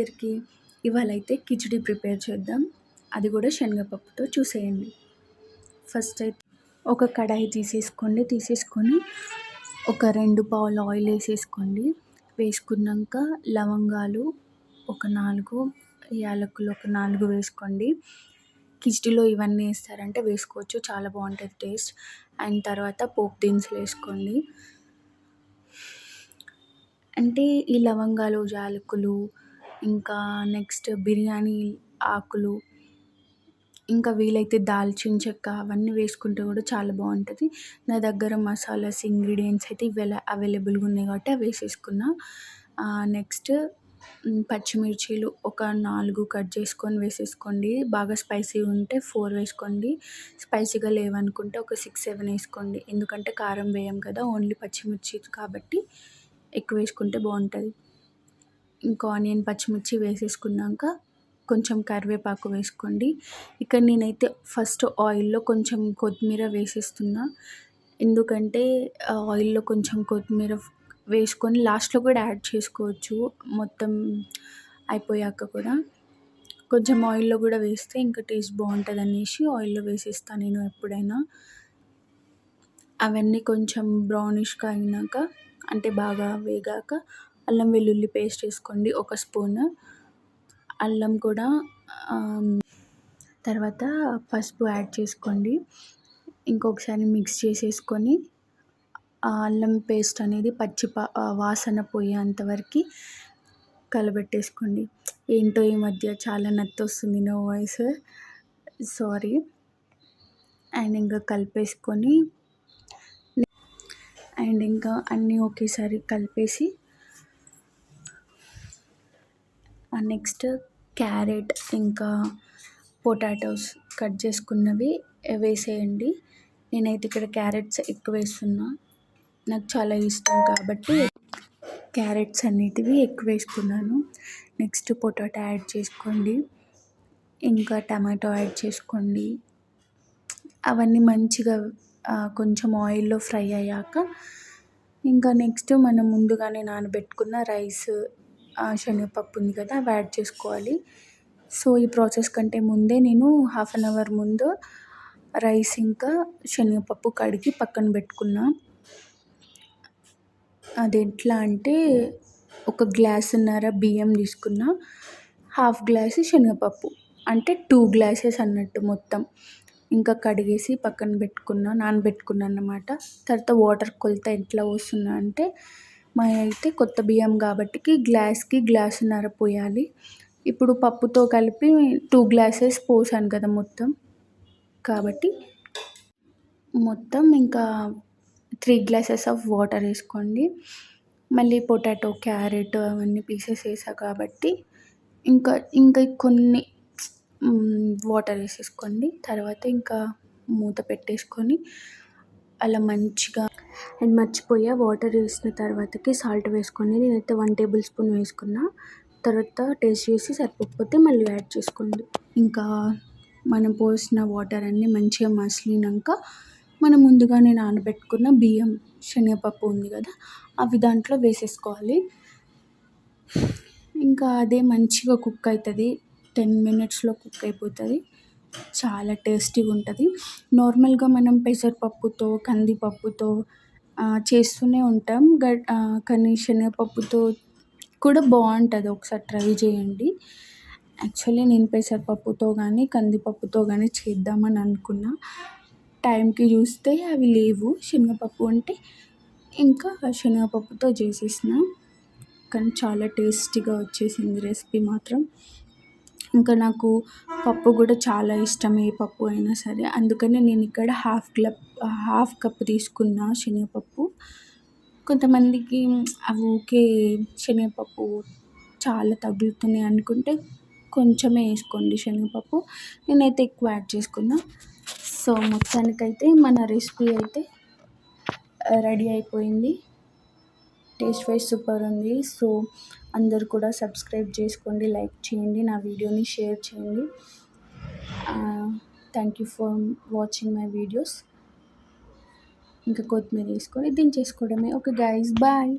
అందరికీ. ఇవాళ అయితే కిచిడి ప్రిపేర్ చేద్దాం, అది కూడా శనగపప్పుతో. చూసేయండి. ఫస్ట్ అయితే ఒక కడాయి తీసేసుకొని ఒక 2 పావుల ఆయిల్ వేసేసుకోండి. వేసుకున్నాక లవంగాలు ఒక 4, యాలకులు ఒక 4 వేసుకోండి. కిచిడిలో ఇవన్నీ వేస్తారంటే వేసుకోవచ్చు, చాలా బాగుంటుంది టేస్ట్. అండ్ తర్వాత పోపు దినుసులు వేసుకోండి. అంటే ఈ లవంగాలు, యాలకులు, ఇంకా నెక్స్ట్ బిర్యానీ ఆకులు, ఇంకా వీలైతే దాల్చిన చెక్క అవన్నీ వేసుకుంటే కూడా చాలా బాగుంటుంది. నా దగ్గర మసాలాస్ ఇంగ్రీడియంట్స్ అయితే ఇవి అవైలబుల్గా ఉన్నాయి కాబట్టి అవి వేసేసుకున్నా. నెక్స్ట్ పచ్చిమిర్చీలు ఒక 4 కట్ చేసుకొని వేసేసుకోండి. బాగా స్పైసీ ఉంటే 4 వేసుకోండి, స్పైసీగా లేవనుకుంటే ఒక 6, 7 వేసుకోండి. ఎందుకంటే కారం వేయం కదా, ఓన్లీ పచ్చిమిర్చి కాబట్టి ఎక్కువ వేసుకుంటే బాగుంటుంది. ఇంకా ఆనియన్, పచ్చిమిర్చి వేసేసుకున్నాక కొంచెం కరివేపాకు వేసుకోండి. ఇక్కడ నేనైతే ఫస్ట్ ఆయిల్లో కొంచెం కొత్తిమీర వేసేస్తున్నా, ఎందుకంటే ఆయిల్లో కొంచెం కొత్తిమీర వేసుకొని లాస్ట్లో కూడా యాడ్ చేసుకోవచ్చు, మొత్తం అయిపోయాక కూడా కొంచెం ఆయిల్లో కూడా వేస్తే ఇంకా టేస్ట్ బాగుంటుంది అనేసి ఆయిల్లో వేసేస్తాను నేను ఎప్పుడైనా. అవన్నీ కొంచెం బ్రౌనిష్గా అయినాక, అంటే బాగా వేగాక అల్లం వెల్లుల్లి పేస్ట్ వేసుకోండి, 1 స్పూన్ అల్లం కూడా. తర్వాత పసుపు యాడ్ చేసుకోండి. ఇంకొకసారి మిక్స్ చేసేసుకొని అల్లం పేస్ట్ అనేది వాసన పోయేంత వరకు కలబెట్టేసుకోండి. ఏంటో ఈ మధ్య చాలా నత్తొస్తుంది నా వాయిస్, సారీ. అండ్ ఇంకా కలిపేసుకొని ఇంకా అన్నీ ఒకేసారి కలిపేసి నెక్స్ట్ క్యారెట్ ఇంకా పొటాటోస్ కట్ చేసుకున్నవి వేసేయండి. నేనైతే ఇక్కడ క్యారెట్స్ ఎక్కువ వేస్తున్నా, నాకు చాలా ఇష్టం కాబట్టి క్యారెట్స్ అన్నిటివి ఎక్కువ వేసుకున్నాను. నెక్స్ట్ పొటాటో యాడ్ చేసుకోండి, ఇంకా టమాటో యాడ్ చేసుకోండి. అవన్నీ మంచిగా కొంచెం ఆయిల్లో ఫ్రై అయ్యాక ఇంకా నెక్స్ట్ మనం ముందుగానే నానబెట్టుకున్న రైస్, శనగపప్పు ఉంది కదా, అవి యాడ్ చేసుకోవాలి. సో ఈ ప్రాసెస్ కంటే ముందే నేను 1/2 an hour ముందు రైస్ ఇంకా శనగపప్పు కడిగి పక్కన పెట్టుకున్నా. అది ఎట్లా అంటే ఒక గ్లాసున్నర బియ్యం తీసుకున్నా, 1/2 గ్లాసు శనగపప్పు, అంటే 2 గ్లాసెస్ అన్నట్టు మొత్తం. ఇంకా కడిగేసి పక్కన నానబెట్టుకున్నా అన్నమాట. తర్వాత వాటర్ కొలత ఎట్లా పోస్తున్నా అంటే, మా అయితే కొత్త బియ్యం కాబట్టి గ్లాస్కి గ్లాసున్నర పోయాలి. ఇప్పుడు పప్పుతో కలిపి 2 గ్లాసెస్ పోసాను కదా మొత్తం, కాబట్టి మొత్తం ఇంకా 3 గ్లాసెస్ ఆఫ్ వాటర్ వేసుకోండి. మళ్ళీ పొటాటో, క్యారెట్ అవన్నీ పీసెస్ వేసా కాబట్టి ఇంకా కొన్ని వాటర్ వేసేసుకోండి. తర్వాత ఇంకా మూత పెట్టేసుకొని అలా మంచిగా. అండ్ మర్చిపోయా, వాటర్ వేసిన తర్వాతకి సాల్ట్ వేసుకోండి. నేనైతే 1 టేబుల్ స్పూన్ వేసుకున్నా. తర్వాత టేస్ట్ చేసి సరిపోకపోతే మళ్ళీ యాడ్ చేసుకోండి. ఇంకా మనం పోసిన వాటర్ అన్నీ మంచిగా మసిలినాక మనం ముందుగానే నానబెట్టుకున్న బియ్యం, శనగపప్పు ఉంది కదా, అవి దాంట్లో వేసేసుకోవాలి. ఇంకా అదే మంచిగా కుక్ అవుతుంది, 10 minutesలో కుక్ అయిపోతుంది, చాలా టేస్టీగా ఉంటుంది. నార్మల్గా మనం పెసరపప్పుతో, కందిపప్పుతో చేస్తూనే ఉంటాం, కానీ శనగపప్పుతో కూడా బాగుంటుంది, ఒకసారి ట్రై చేయండి. యాక్చువల్లీ నేను పెసరపప్పుతో కానీ కందిపప్పుతో కానీ చేద్దామని అనుకున్నా, టైంకి చూస్తే అవి లేవు, శనగపప్పు అంటే ఇంకా శనగపప్పుతో చేసేసిన. కానీ చాలా టేస్టీగా వచ్చేసింది రెసిపీ మాత్రం. ఇంకా నాకు పప్పు కూడా చాలా ఇష్టం, ఏ పప్పు అయినా సరే, అందుకని నేను ఇక్కడ 1/2 కప్ తీసుకున్నా శనగపప్పు. కొంతమందికి అవి ఓకే, శనగపప్పు చాలా తగులుతున్నాయి అనుకుంటే కొంచెమే వేసుకోండి శనగపప్పు, నేనైతే ఎక్కువ యాడ్ చేసుకున్నా. సో మొత్తానికైతే మన రెసిపీ అయితే రెడీ అయిపోయింది. టేస్ట్ వైజ్ సూపర్ ఉంది. సో అందరు కూడా సబ్స్క్రైబ్ చేసుకోండి, లైక్ చేయండి, నా వీడియోని షేర్ చేయండి. Thank you for watching my videos. ఇంకా కొత్తిమీర వేసుకొని దించేసుకోవడమే. Okay guys, bye.